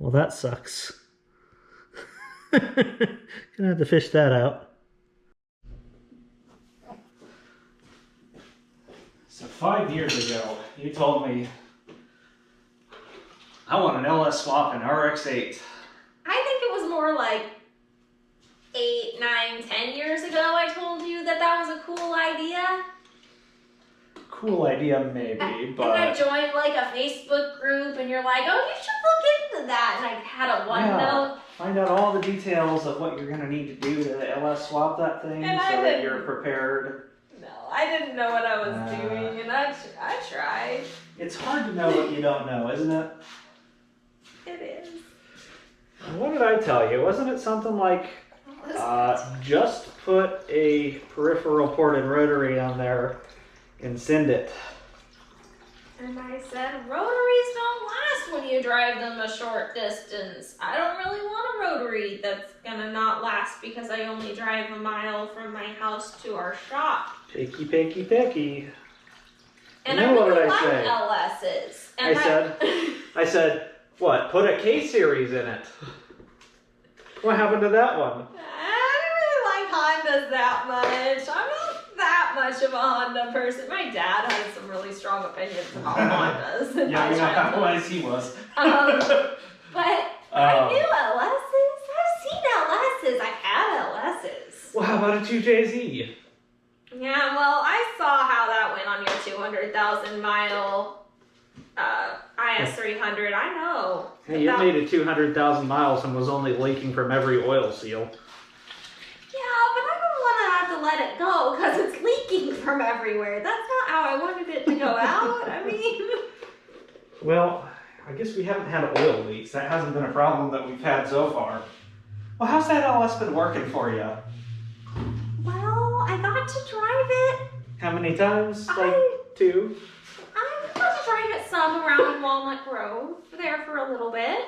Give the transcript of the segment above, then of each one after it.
Well, that sucks. Gonna have to fish that out. So 5 years ago, you told me I want an LS swap and RX8. I think it was more like 8, 9, 10 years ago I told you that that was a cool idea. Cool idea, maybe, but... And I joined like a Facebook group and you're like, oh, you should look into that. And I had a OneNote. Find out all the details of what you're going to need to do to LS swap that thing And so that you're prepared. No, I didn't know what I was doing and I tried. It's hard to know what you don't know, isn't it? It is. What did I tell you? Wasn't it something like, just put a peripheral ported rotary on there and send it? And I said, rotaries don't last when you drive them a short distance. I don't really want a rotary that's gonna not last because I only drive a mile from my house to our shop. Picky, picky, picky. And you know, I really what did like I say? LSs. And I said, what? Put a K-series in it. What happened to that one? I don't really like Hondas that much. I'm not that much of a Honda person. My dad has some really strong opinions about Hondas. Yeah, we know how wise he was. But I knew LSs. I've seen LSs. I've had LSs. Well, how about a 2JZ? Yeah, well, I saw how that went on your 200,000 mile IS300. I know. Hey, you made it 200,000 miles and was only leaking from every oil seal. Yeah, but I don't want to have to let it go because it's leaking from everywhere. That's not how I wanted it to go out. I mean... Well, I guess we haven't had oil leaks. That hasn't been a problem that we've had so far. Well, how's that LS been working for you? Well, I got to drive it. How many times? Like 2? I got to drive it some around Walnut Grove, there for a little bit.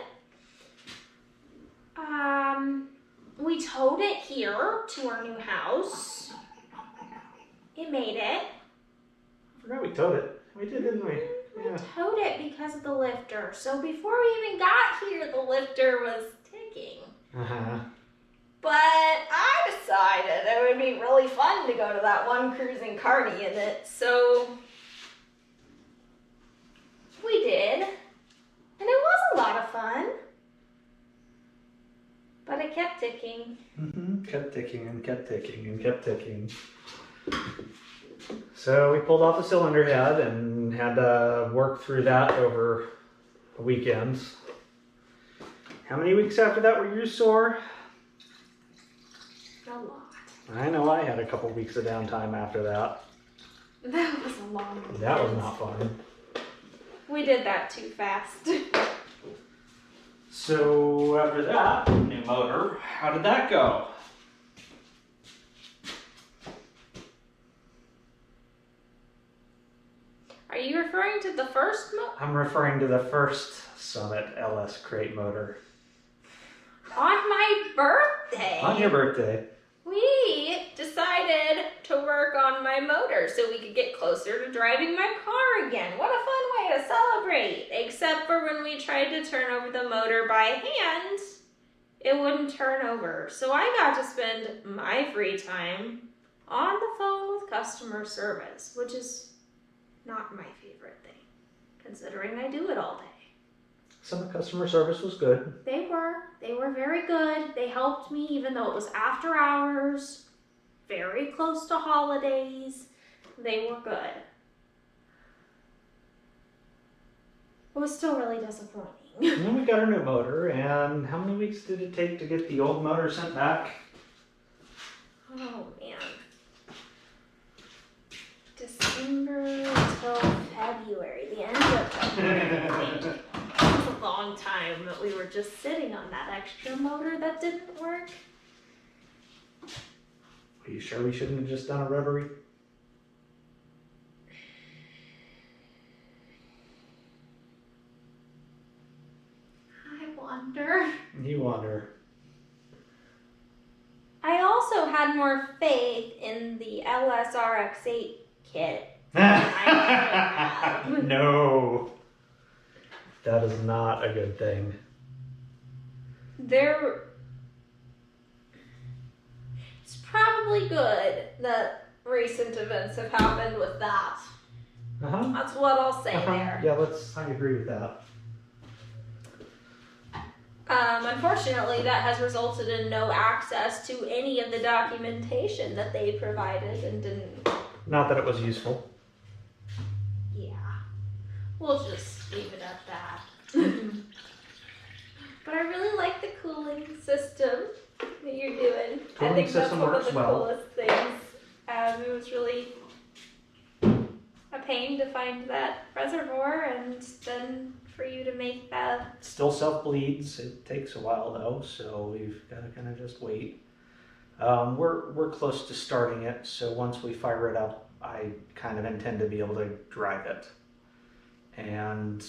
We towed it here to our new house. It made it. I forgot we towed it. We did, didn't we? We towed it because of the lifter. So before we even got here, the lifter was ticking. But I decided it would be really fun to go to that one cruising carny in it. So we did. And it was a lot of fun. But it kept ticking. Kept ticking and kept ticking and kept ticking. So we pulled off the cylinder head and had to work through that over the weekends. How many weeks after that were you sore? A lot. I know I had a couple weeks of downtime after that. That was a long weekend. That was not fun. We did that too fast. So after that, new motor, how did that go? Are you referring to the first motor? I'm referring to the first Summit LS crate motor. On my birthday. On your birthday. We decided to work on my motor so we could get closer to driving my car again. What a fun way to celebrate. Except for when we tried to turn over the motor by hand, it wouldn't turn over. So I got to spend my free time on the phone with customer service, which is not my favorite thing, considering I do it all day. Some customer service was good. They were very good. They helped me even though it was after hours, very close to holidays. They were good. It was still really disappointing. And then we got our new motor, and how many weeks did it take to get the old motor sent back? Oh man. December till February, the end of February, I think. It was a long time that we were just sitting on that extra motor that didn't work. Are you sure we shouldn't have just done a rotary? I wonder. You wonder. I also had more faith in the LSRX8 kit. No. That is not a good thing. It's probably good that recent events have happened with that. That's what I'll say there. Yeah, I agree with that. Unfortunately, that has resulted in no access to any of the documentation that they provided and didn't. Not that it was useful. Yeah. We'll just leave it at that. But I really like the cooling system that you're doing. I think that's one of the coolest things. It was really a pain to find that reservoir and then for you to make that. Still self-bleeds. It takes a while though, so we've got to kind of just wait. We're close to starting it, so once we fire it up, I kind of intend to be able to drive it. And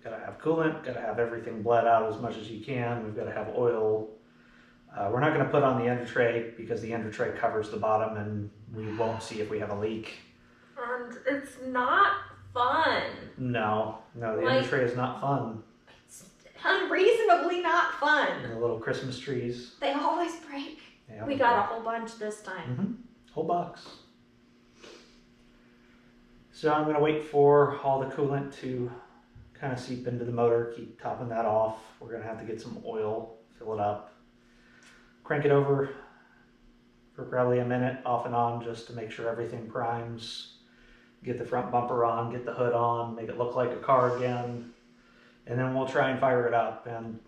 gotta have coolant, gotta have everything bled out as much as you can. We've got to have oil. We're not going to put on the under tray because the under tray covers the bottom and we won't see if we have a leak. And it's not fun. No, the under tray is not fun. It's unreasonably not fun. And the little Christmas trees. They always break. Yeah, we got a whole bunch this time. Whole box. So I'm going to wait for all the coolant to kind of seep into the motor, keep topping that off. We're going to have to get some oil, fill it up, crank it over for probably a minute off and on just to make sure everything primes. Get the front bumper on, get the hood on, make it look like a car again, and then we'll try and fire it up. And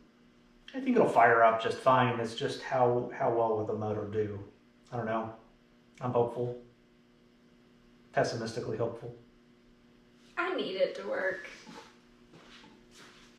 I think it'll fire up just fine. It's just how well will the motor do? I don't know. I'm hopeful. Pessimistically hopeful. I need it to work.